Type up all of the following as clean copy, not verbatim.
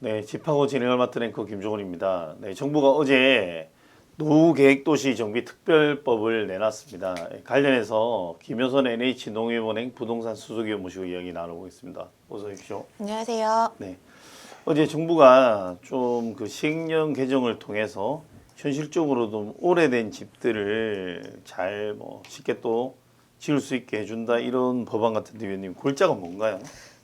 네, 집하고 진행을 맡은 앵커 김종훈입니다. 네, 정부가 어제 노후계획도시 정비 특별법을 내놨습니다. 관련해서 김효선 NH농협은행 부동산 수석위원 모시고 이야기 나눠보겠습니다. 어서 오십시오. 안녕하세요. 네, 어제 정부가 좀 그 시행령 개정을 통해서 현실적으로도 오래된 집들을 잘 쉽게 또 지을 수 있게 해준다 이런 법안 같은데 위원님 골자가 뭔가요?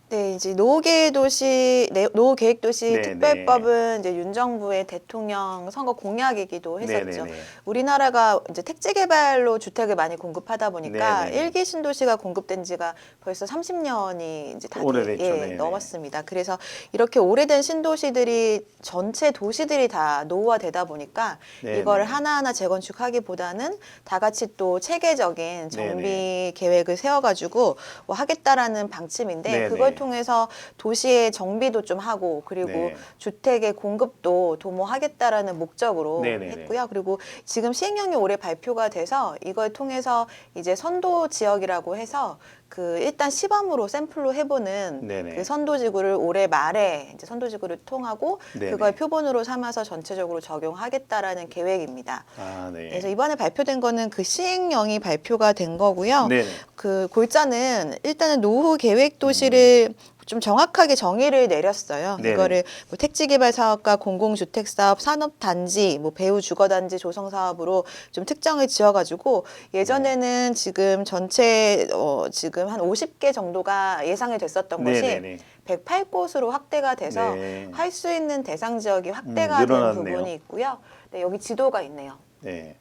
네, 이제 노후계획도시 네, 특별법은 이제 윤 정부의 대통령 선거 공약이기도 네, 했었죠. 네, 네. 우리나라가 이제 택지 개발로 주택을 많이 공급하다 보니까 네, 네. 일기 신도시가 공급된 지가 벌써 30년이 이제 다 오래됐죠. 네, 네. 넘었습니다. 그래서 이렇게 오래된 신도시들이 전체 도시들이 다 노후화되다 보니까 네, 이거를 네. 하나하나 재건축하기보다는 다 같이 또 체계적인 정비 네, 계획을 세워가지고 뭐 하겠다라는 방침인데 네, 그걸 네. 통해서 도시의 정비도 좀 하고 그리고 네. 주택의 공급도 도모하겠다라는 목적으로 네, 네, 네. 했고요. 그리고 지금 시행령이 올해 발표가 돼서 이걸 통해서 이제 선도 지역이라고 해서 그 일단 시범으로 샘플로 해보는 네네. 그 선도지구를 올해 말에 이제 선도지구를 통하고 네네. 그걸 표본으로 삼아서 전체적으로 적용하겠다라는 계획입니다. 아, 네. 그래서 이번에 발표된 거는 그 시행령이 발표가 된 거고요. 네네. 그 골자는 일단은 노후 계획 도시를 좀 정확하게 정의를 내렸어요. 네네. 이거를 뭐 택지 개발 사업과 공공주택 사업, 산업 단지, 뭐 배후 주거 단지 조성 사업으로 좀 특정을 지어가지고 예전에는 지금 전체 지금 한 50개 정도가 예상이 됐었던 것이 네네네. 108곳으로 확대가 돼서 네. 할 수 있는 대상 지역이 확대가 된 늘어났네요. 부분이 있고요. 네, 여기 지도가 있네요. 네.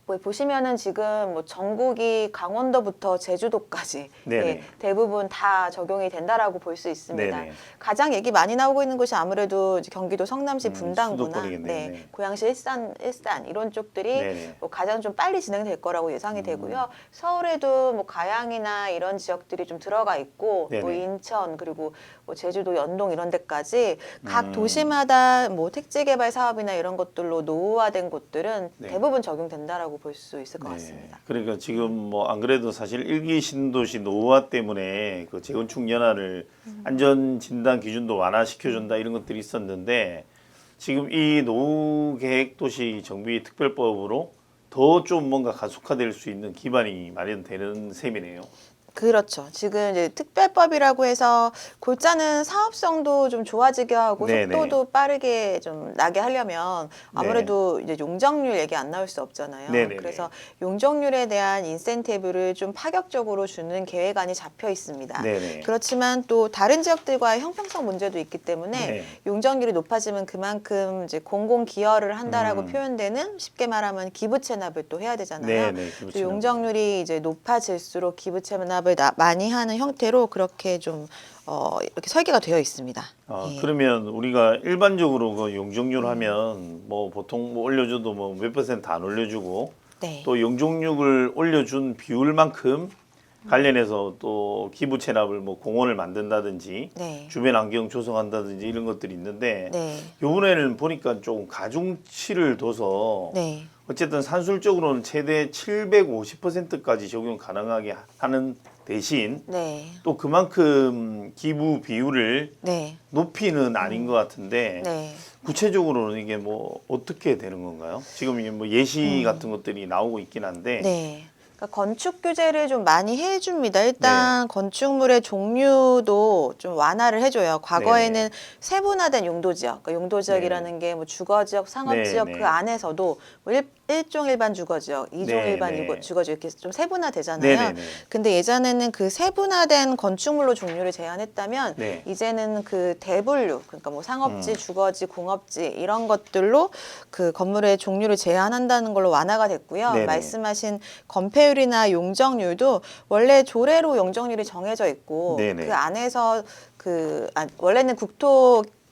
뭐 보시면은 지금 뭐 전국이 강원도부터 제주도까지 네네. 예, 대부분 다 적용이 된다라고 볼 수 있습니다. 네네. 가장 얘기 많이 나오고 있는 곳이 아무래도 이제 경기도 성남시 분당구나 수도권이겠네요. 네, 네. 고양시 일산 이런 쪽들이 네네. 뭐 가장 좀 빨리 진행될 거라고 예상이 되고요. 서울에도 뭐 가양이나 이런 지역들이 좀 들어가 있고 뭐 네네. 인천 그리고 뭐 제주도 연동 이런 데까지 각 음. 도시마다 뭐 택지 개발 사업이나 이런 것들로 노후화된 곳들은 네. 대부분 적용된다라고 볼 수 있을 것 네. 같습니다. 그러니까 지금 뭐 안 그래도 사실 일기 신도시 노후화 때문에 그 재건축 연한을 안전 진단 기준도 완화시켜준다 이런 것들이 있었는데 지금 이 노후 계획 도시 정비 특별법으로 더 좀 뭔가 가속화될 수 있는 기반이 마련되는 셈이네요. 그렇죠. 지금 이제 특별법이라고 해서 골자는 사업성도 좀 좋아지게 하고 네네. 속도도 빠르게 좀 나게 하려면 아무래도 이제 용적률 얘기 안 나올 수 없잖아요. 네네네. 그래서 용적률에 대한 인센티브를 좀 파격적으로 주는 계획안이 잡혀 있습니다. 네네. 그렇지만 또 다른 지역들과의 형평성 문제도 있기 때문에 네. 용적률이 높아지면 그만큼 이제 공공 기여를 한다라고 음. 표현되는 쉽게 말하면 기부 체납을 또 해야 되잖아요. 네네. 그래서 용적률이 이제 높아질수록 기부 체납을 많이 하는 형태로 그렇게 좀 이렇게 설계가 되어 있습니다. 예. 그러면 우리가 일반적으로 그 용적률 하면 뭐 보통 뭐 올려줘도 뭐 몇 퍼센트 안 올려주고 네. 또 용적률을 올려준 비율만큼 관련해서 또 기부 체납을 뭐 공원을 만든다든지 네. 주변 환경 조성한다든지 이런 것들이 있는데 네. 요번에는 보니까 조금 가중치를 둬서 네. 어쨌든 산술적으로는 최대 750%까지 적용 가능하게 하는 대신 네. 또 그만큼 기부 비율을 네. 높이는 아닌 것 같은데 네. 구체적으로는 이게 뭐 어떻게 되는 건가요? 지금 이게 뭐 예시 같은 것들이 나오고 있긴 한데 네. 그러니까 건축 규제를 좀 많이 해줍니다. 일단 건축물의 종류도 좀 완화를 해줘요. 과거에는 네네. 세분화된 용도지역, 그러니까 용도지역이라는 게 뭐 주거지역, 상업지역 네네. 그 안에서도 뭐 일종 일반 주거지역, 이종 네네. 일반 주거지역 이렇게 좀 세분화되잖아요. 네네네. 근데 예전에는 그 세분화된 건축물로 종류를 제한했다면 네. 이제는 그 대분류, 그러니까 뭐 상업지, 음. 주거지, 공업지 이런 것들로 그 건물의 종류를 제한한다는 걸로 완화가 됐고요. 네네. 말씀하신 건폐율이나 용적률도 원래 조례로 용적률이 정해져 있고 네네. 그 안에서 원래는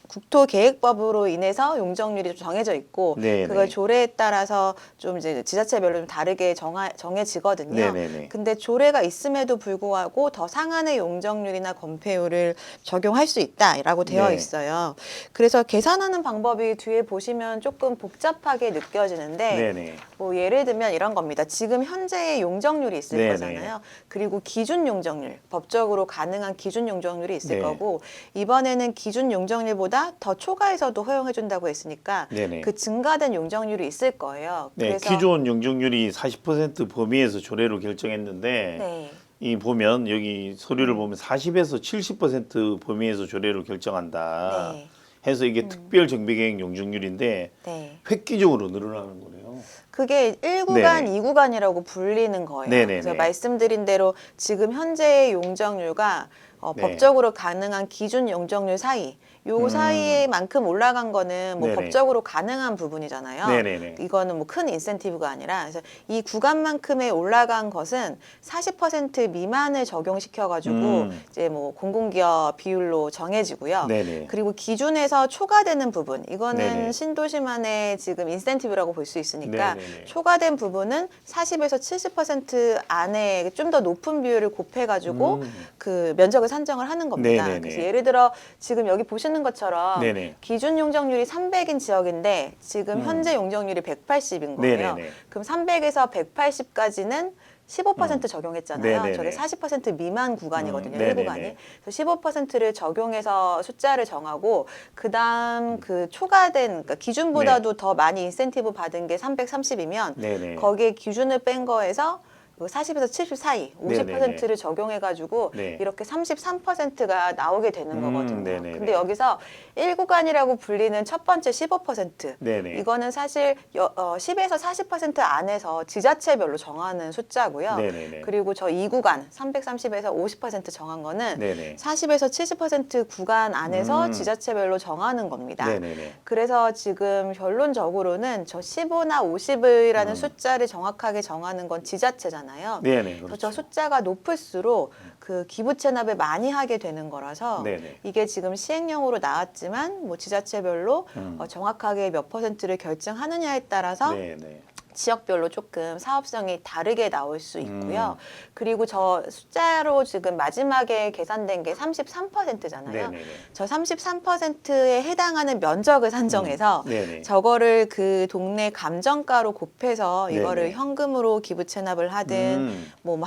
국토계획법으로 인해서 용적률이 좀 정해져 있고 네네. 그걸 조례에 따라서 좀 이제 지자체별로 좀 다르게 정해지거든요. 네네네. 근데 조례가 있음에도 불구하고 더 상한의 용적률이나 건폐율을 적용할 수 있다라고 되어 네. 있어요. 그래서 계산하는 방법이 뒤에 보시면 조금 복잡하게 느껴지는데 네네. 뭐 예를 들면 이런 겁니다. 지금 현재의 용적률이 있을 네네. 거잖아요. 그리고 기준 용적률, 법적으로 가능한 기준 용적률이 있을 네. 거고 이번에는 기준 용적률보다 아니라 더 초과해서도 허용해 준다고 했으니까 네네. 그 증가된 용적률이 있을 거예요. 네, 그래서 기존 용적률이 40% 범위에서 조례로 결정했는데 네. 이 보면 여기 서류를 보면 40에서 70% 범위에서 조례로 결정한다. 네. 해서 이게 특별 정비계획 용적률인데 네. 획기적으로 늘어나는 거네요. 그게 1구간, 네네. 2구간이라고 불리는 거예요. 네네네. 그래서 말씀드린 대로 지금 현재의 용적률과 네. 법적으로 가능한 기준 용적률 사이, 요 사이에만큼 올라간 거는 뭐 네네. 법적으로 가능한 부분이잖아요. 네네네. 이거는 뭐 큰 인센티브가 아니라 그래서 이 구간만큼의 올라간 것은 40% 미만을 적용시켜가지고 이제 뭐 공공기업 비율로 정해지고요. 네네. 그리고 기준에서 초과되는 부분, 이거는 네네. 신도시만의 지금 인센티브라고 볼 수 있으니까 네네네. 초과된 부분은 40에서 70% 안에 좀 더 높은 비율을 곱해가지고 그 면적을 산정을 하는 겁니다. 네네네. 그래서 예를 들어 지금 여기 보시는 것처럼 네네. 기준 용적률이 300인 지역인데 지금 현재 용적률이 180인 거예요. 네네네. 그럼 300에서 180까지는 15% 적용했잖아요. 네네네. 저게 40% 미만 구간이거든요. 네네네. 1구간이. 그래서 15%를 적용해서 숫자를 정하고 그다음 그 초과된 그러니까 기준보다도 더 많이 인센티브 받은 게 330이면 네네. 거기에 기준을 뺀 거에서 40에서 70 사이 50%를 적용해가지고 네. 이렇게 33%가 나오게 되는 거거든요. 네네네. 근데 여기서 1구간이라고 불리는 첫 번째 15% 네네. 이거는 사실 10에서 40% 안에서 지자체별로 정하는 숫자고요. 네네네. 그리고 저 2구간 330에서 50% 정한 거는 네네. 40에서 70% 구간 안에서 지자체별로 정하는 겁니다. 네네네. 그래서 지금 결론적으로는 저 15나 50이라는 숫자를 정확하게 정하는 건 지자체잖아요. 네네. 그래서 저 그렇죠. 숫자가 높을수록 그 기부 체납을 많이 하게 되는 거라서 네네. 이게 지금 시행령으로 나왔지만 뭐 지자체별로 정확하게 몇 퍼센트를 결정하느냐에 따라서 네네. 지역별로 조금 사업성이 다르게 나올 수 있고요. 그리고 저 숫자로 지금 마지막에 계산된 게 33%잖아요. 네네네. 저 33%에 해당하는 면적을 산정해서 네네. 저거를 그 동네 감정가로 곱해서 이거를 네네. 현금으로 기부 체납을 하든 뭐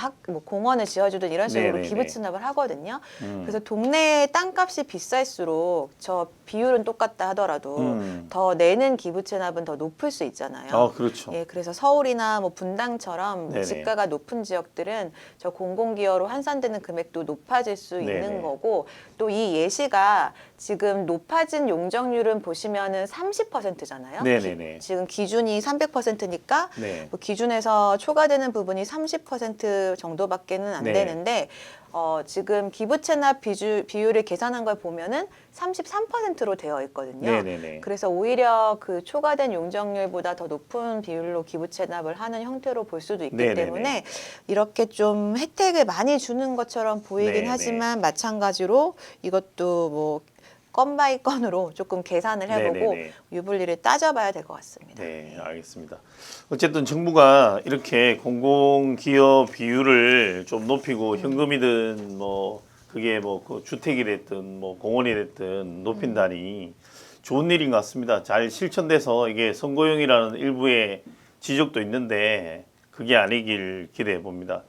공원을 지어주든 이런 식으로 네네네. 기부 체납을 하거든요. 그래서 동네의 땅값이 비쌀수록 저 비율은 똑같다 하더라도 더 내는 기부 체납은 더 높을 수 있잖아요. 그렇죠. 예, 그래서 서울이나 뭐 분당처럼 네네. 집가가 높은 지역들은 저 공공기여로 환산되는 금액도 높아질 수 네네. 있는 거고 또 이 예시가 지금 높아진 용적률은 보시면은 30%잖아요. 네네네. 지금 기준이 300%니까 네. 뭐 기준에서 초과되는 부분이 30% 정도밖에는 안 네. 되는데 지금 기부 체납 비율을 계산한 걸 보면은 33%로 되어 있거든요. 네네네. 그래서 오히려 그 초과된 용적률보다 더 높은 비율로 기부 체납을 하는 형태로 볼 수도 있기 네네네. 때문에 이렇게 좀 혜택을 많이 주는 것처럼 보이긴 네네. 하지만 마찬가지로 이것도 뭐 건 바이 건으로 조금 계산을 해보고 네네네. 유불리를 따져봐야 될 것 같습니다. 네, 알겠습니다. 어쨌든 정부가 이렇게 공공기업 비율을 좀 높이고 현금이든 뭐 그게 뭐 그 주택이 됐든 뭐 공원이 됐든 높인다니 좋은 일인 것 같습니다. 잘 실천돼서 이게 선거용이라는 일부의 지적도 있는데 그게 아니길 기대해 봅니다.